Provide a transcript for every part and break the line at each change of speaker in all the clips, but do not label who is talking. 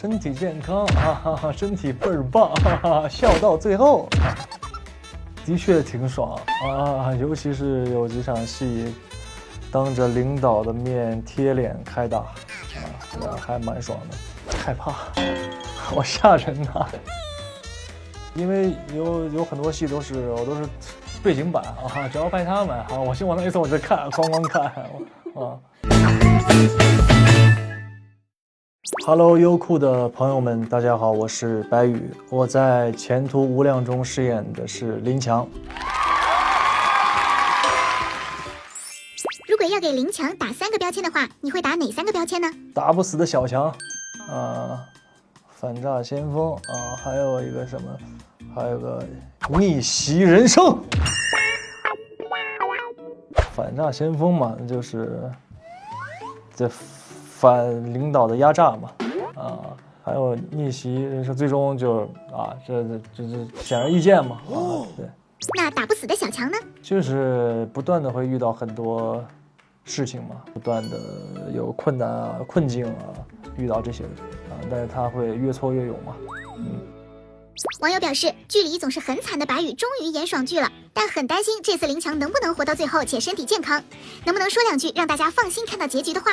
身体健康啊，身体倍儿棒，笑到最后，的确挺爽啊，尤其是有几场戏，当着领导的面贴脸开打，还蛮爽的。害怕，好吓人呐！因为有很多戏我都是背景板啊，只要拍他们啊，我往那一走我就看，光看啊。Hello， 优酷的朋友们，大家好，我是白宇，我在《前途无量》中饰演的是林强。
如果要给林强打3个标签的话，你会打哪3个标签呢？
打不死的小强，反诈先锋啊，还有一个什么，还有个逆袭人生。反诈先锋嘛，就是这反领导的压榨嘛，还有逆袭人生，最终就这显而易见嘛，对。
那打不死的小强呢？
就是不断的会遇到很多事情嘛，不断的有困难啊、困境啊，遇到这些但是他会越挫越勇嘛。
网友表示，剧里总是很惨的白宇终于演爽剧了，但很担心这次林强能不能活到最后且身体健康，能不能说2句让大家放心看到结局的话？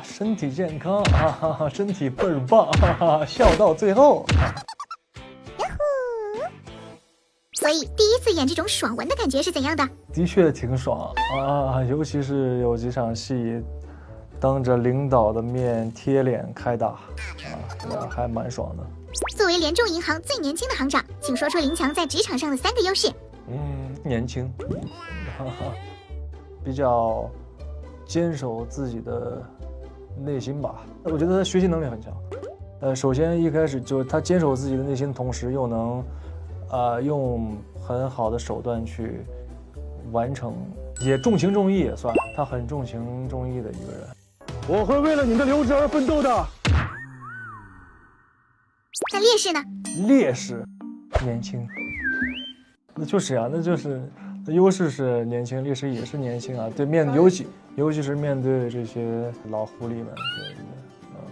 身体健康啊，身体倍儿棒，笑到最后。
所以第一次演这种爽文的感觉是怎样的？
的确挺爽啊，尤其是有几场戏，当着领导的面贴脸开打，还蛮爽的。
作为联众银行最年轻的行长，请说出林强在职场上的3个优势。
年轻，比较坚守自己的内心吧。我觉得他学习能力很强。首先一开始就是他坚守自己的内心的同时，又能用很好的手段去完成，也重情重义也算，他很重情重义的一个人。我会为了你的留职而奋斗的。
那劣势呢？
劣势，年轻。那就是那就是优势是年轻，劣势也是年轻啊。对尤其是面对这些老狐狸们，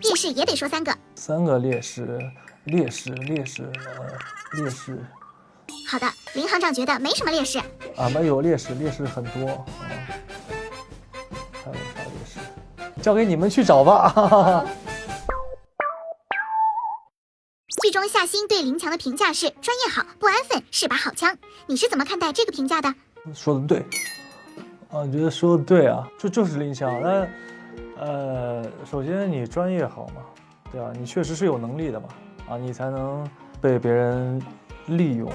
劣势也得说3个。
3个劣势。
好的，林行长觉得没什么劣势。
没有劣势很多。还有啥劣势？交给你们去找吧。
剧中夏欣对林强的评价是专业好、不安分，是把好枪。你是怎么看待这个评价的？
说的对。你觉得说的对啊？就是林强。首先你专业好嘛，对吧？你确实是有能力的嘛，你才能被别人利用。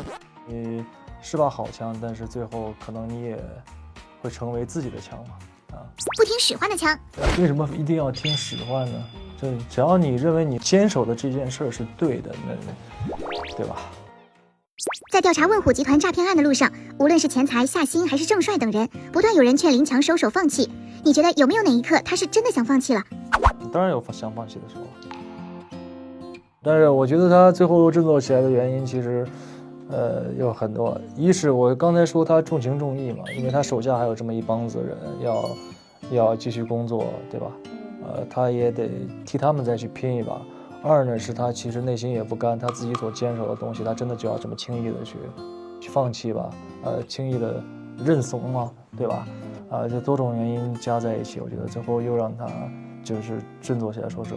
你是把好枪，但是最后可能你也会成为自己的枪嘛，
不听使唤的枪。
为什么一定要听使唤呢？就只要你认为你坚守的这件事是对的，那对吧？
在调查问虎集团诈骗案的路上，无论是钱财、夏欣还是郑帅等人，不断有人劝林强收手放弃。你觉得有没有哪一刻他是真的想放弃了？
当然有想放弃的时候，但是我觉得他最后振作起来的原因其实有很多。一是我刚才说他重情重义嘛，因为他手下还有这么一帮子人要继续工作，对吧？他也得替他们再去拼一把。2呢是他其实内心也不甘，他自己所坚守的东西，他真的就要这么轻易的去放弃吧？轻易的认怂嘛，对吧？这多种原因加在一起，我觉得最后又让他就是振作起来，说是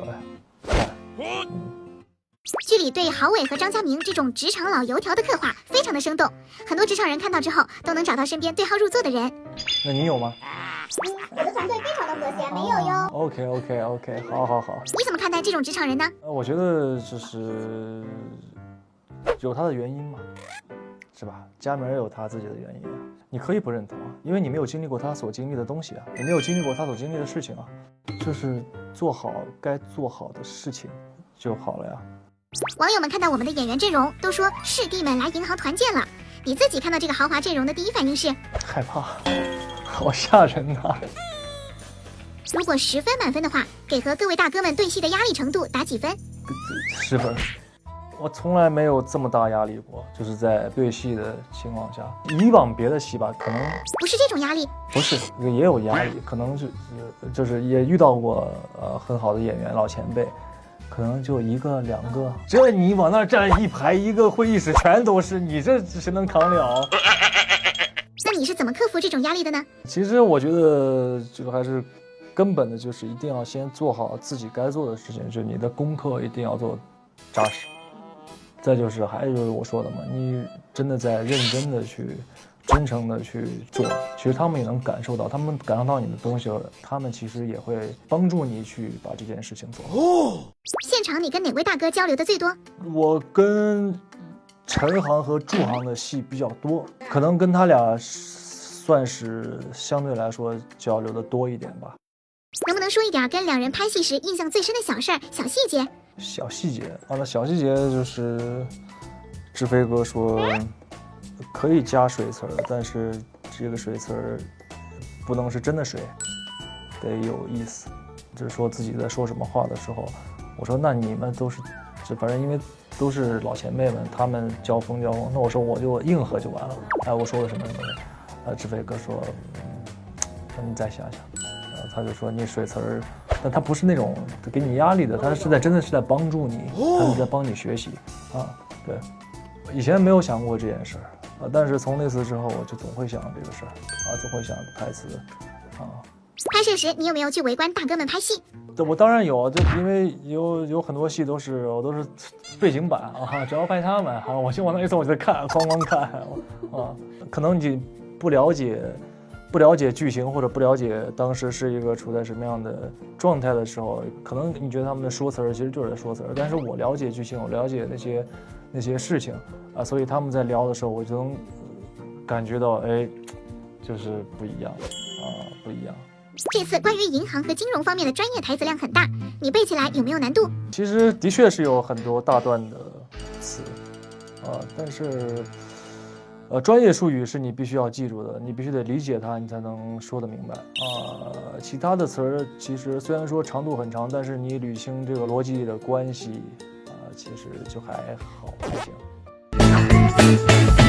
剧里对郝伟和张家明这种职场老油条的刻画非常的生动，很多职场人看到之后都能找到身边对号入座的人。
那你有吗？
我的团队非常的和谐，没有哟。
OK， 好。
你怎么看待这种职场人呢？
我觉得就是有他的原因嘛，是吧？佳明有他自己的原因，你可以不认同因为你没有经历过他所经历的东西你没有经历过他所经历的事情就是做好该做好的事情就好了呀。
网友们看到我们的演员阵容，都说师弟们来银行团建了。你自己看到这个豪华阵容的第一反应是？
害怕，好吓人呐！
如果10分满分的话，给和各位大哥们对戏的压力程度打几分
？10分。我从来没有这么大压力过，就是在对戏的情况下。以往别的戏吧，可能
不是这种压力，
不是也有压力，可能就是也遇到过很好的演员老前辈，可能就1个2个，这你往那儿站一排，一个会议室全都是，你这谁能扛了？
那你是怎么克服这种压力的呢？
其实我觉得这个还是根本的，就是一定要先做好自己该做的事情，就是你的功课一定要做扎实。再就是还有就是我说的嘛，你真的在认真的去、真诚的去做，其实他们也能感受到，他们感受到你的东西，他们其实也会帮助你去把这件事情做好。
现场你跟哪位大哥交流的最多？
我跟陈航和祝航的戏比较多，可能跟他俩算是相对来说交流的多一点吧。
能不能说一点跟两人拍戏时印象最深的小事儿、小细节？
小细节啊，那小细节就是志飞哥说可以加水词儿，但是这个水词儿不能是真的水，得有意思。就是说自己在说什么话的时候，我说那你们都是，反正因为都是老前辈们，他们交锋，那我说我就应和就完了。哎，我说了什么？志飞哥说，那你再想想。他就说你水词儿，但他不是那种给你压力的，他是真的是在帮助你，他是在帮你学习啊。对，以前没有想过这件事儿但是从那次之后，我就总会想这个事儿总会想台词
拍摄时你有没有去围观大哥们拍戏？
我当然有，就因为有很多戏我都是背景板只要拍他们我就往那一走我就看，哐哐看可能你不了解剧情或者不了解当时是一个处在什么样的状态的时候，可能你觉得他们的说词儿其实就是在说词儿，但是我了解剧情，我了解那些事情所以他们在聊的时候，我就能感觉到就是不一样不一样。
这次关于银行和金融方面的专业台词量很大，你背起来有没有难度？
其实的确是有很多大段的词但是专业术语是你必须要记住的，你必须得理解它，你才能说得明白其他的词儿其实虽然说长度很长，但是你捋清这个逻辑的关系其实就还好，还行。